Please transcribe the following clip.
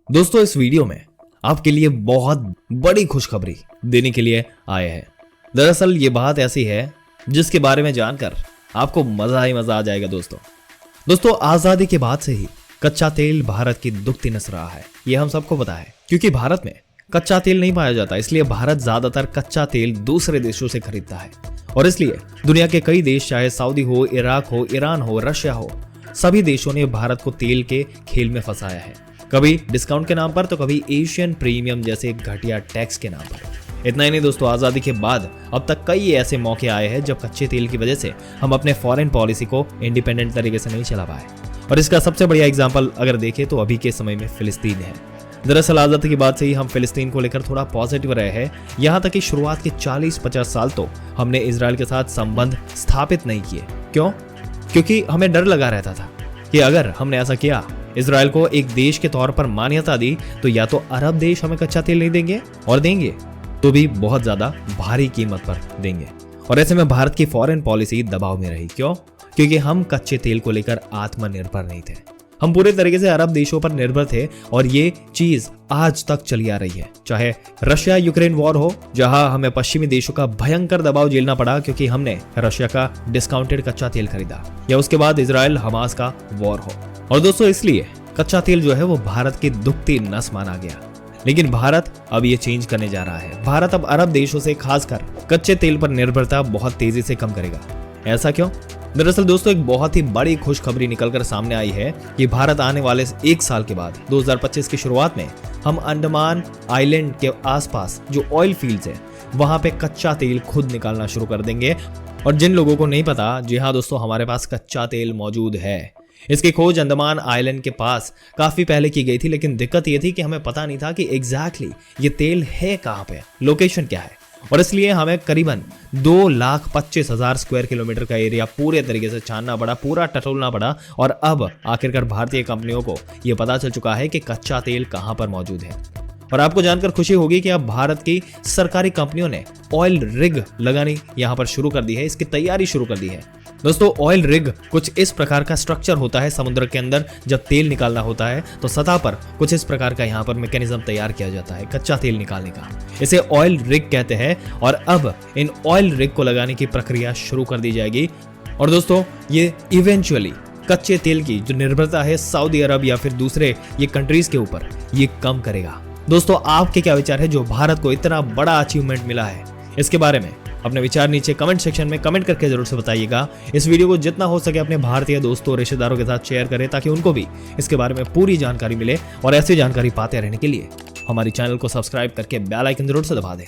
दोस्तों इस वीडियो में आपके लिए बहुत बड़ी खुशखबरी देने के लिए आए हैं। दरअसल ये बात ऐसी है जिसके बारे में जानकर आपको मजा ही मजा आ जाएगा। दोस्तों आजादी के बाद से ही कच्चा तेल भारत की दुखती नस रहा है। ये हम सबको पता है, क्योंकि भारत में कच्चा तेल नहीं पाया जाता, इसलिए भारत ज्यादातर कच्चा तेल दूसरे देशों से खरीदता है। और इसलिए दुनिया के कई देश, चाहे सऊदी हो, इराक हो, ईरान हो, रशिया हो, सभी देशों ने भारत को तेल के खेल में फंसाया है। कभी डिस्काउंट के नाम पर तो कभी एशियन प्रीमियम जैसे घटिया टैक्स के नाम पर। इतना ही नहीं दोस्तों, आजादी के बाद अब तक कई ऐसे मौके आए हैं जब कच्चे तेल की वजह से हम अपने फॉरेन पॉलिसी को इंडिपेंडेंट तरीके से नहीं चला पाए। और इसका सबसे बढ़िया एग्जांपल अगर देखें तो अभी के समय में फिलिस्तीन है। दरअसल आजादी के बाद से ही हम फिलिस्तीन को लेकर थोड़ा पॉजिटिव रहे हैं। यहाँ तक कि शुरुआत के 40-50 साल तो हमने इजराइल के साथ संबंध स्थापित नहीं किए। क्यों? क्योंकि हमें डर लगा रहता था कि अगर हमने ऐसा किया, इजराइल को एक देश के तौर पर मान्यता दी, तो या तो अरब देश हमें कच्चा तेल नहीं देंगे, और देंगे तो भी बहुत ज्यादा भारी कीमत पर देंगे। और ऐसे में भारत की फॉरेन पॉलिसी दबाव में रही। क्यों? क्योंकि हम कच्चे तेल को लेकर आत्मनिर्भर नहीं थे, हम पूरे तरीके से अरब देशों पर निर्भर थे। और ये चीज आज तक चली आ रही है, चाहे रशिया यूक्रेन वॉर हो, जहां हमें पश्चिमी देशों का भयंकर दबाव झेलना पड़ा क्योंकि हमने रशिया का डिस्काउंटेड कच्चा तेल खरीदा, या उसके बाद इजराइल हमास का वॉर हो। और दोस्तों इसलिए कच्चा तेल जो है वो भारत की दुखती नस माना गया। लेकिन भारत अब ये चेंज करने जा रहा है। भारत अब अरब देशों से खासकर कच्चे तेल पर निर्भरता बहुत तेजी से कम करेगा। ऐसा क्यों? दरअसल दोस्तों एक बहुत ही बड़ी खुशखबरी निकलकर सामने आई है कि भारत आने वाले 1 साल के बाद 2025 की शुरुआत में हम अंडमान आइलैंड के आसपास जो ऑयल फील्ड्स है वहां पे कच्चा तेल खुद निकालना शुरू कर देंगे। और जिन लोगों को नहीं पता, जी हाँ दोस्तों, हमारे पास कच्चा तेल मौजूद है। इसकी खोज अंडमान आइलैंड के पास काफी पहले की गई थी, लेकिन दिक्कत ये थी कि हमें पता नहीं था कि एग्जैक्टली ये तेल है कहाँ पे, लोकेशन क्या है। और इसलिए हमें करीबन 2,25,000 स्क्वायर किलोमीटर का एरिया पूरे तरीके से छानना पड़ा, पूरा टटोलना पड़ा। और अब आखिरकार भारतीय कंपनियों को यह पता चल चुका है कि कच्चा तेल कहां पर मौजूद है। और आपको जानकर खुशी होगी कि अब भारत की सरकारी कंपनियों ने ऑयल रिग लगानी यहां पर शुरू कर दी है, इसकी तैयारी शुरू कर दी है। दोस्तों ऑयल रिग कुछ इस प्रकार का स्ट्रक्चर होता है। समुद्र के अंदर जब तेल निकालना होता है तो सतह पर कुछ इस प्रकार का यहाँ पर मैकेनिज्म तैयार किया जाता है कच्चा तेल निकालने का। इसे ऑयल रिग कहते हैं। और अब इन ऑयल रिग को लगाने की प्रक्रिया शुरू कर दी जाएगी। और दोस्तों ये इवेंचुअली कच्चे तेल की जो निर्भरता है सऊदी अरब या फिर दूसरे ये कंट्रीज के ऊपर, ये कम करेगा। दोस्तों आपके क्या विचार है जो भारत को इतना बड़ा अचीवमेंट मिला है, इसके बारे में अपने विचार नीचे कमेंट सेक्शन में कमेंट करके जरूर से बताइएगा। इस वीडियो को जितना हो सके अपने भारतीय दोस्तों और रिश्तेदारों के साथ शेयर करें ताकि उनको भी इसके बारे में पूरी जानकारी मिले। और ऐसी जानकारी पाते रहने के लिए हमारी चैनल को सब्सक्राइब करके बेल आइकन जरूर से दबा दें।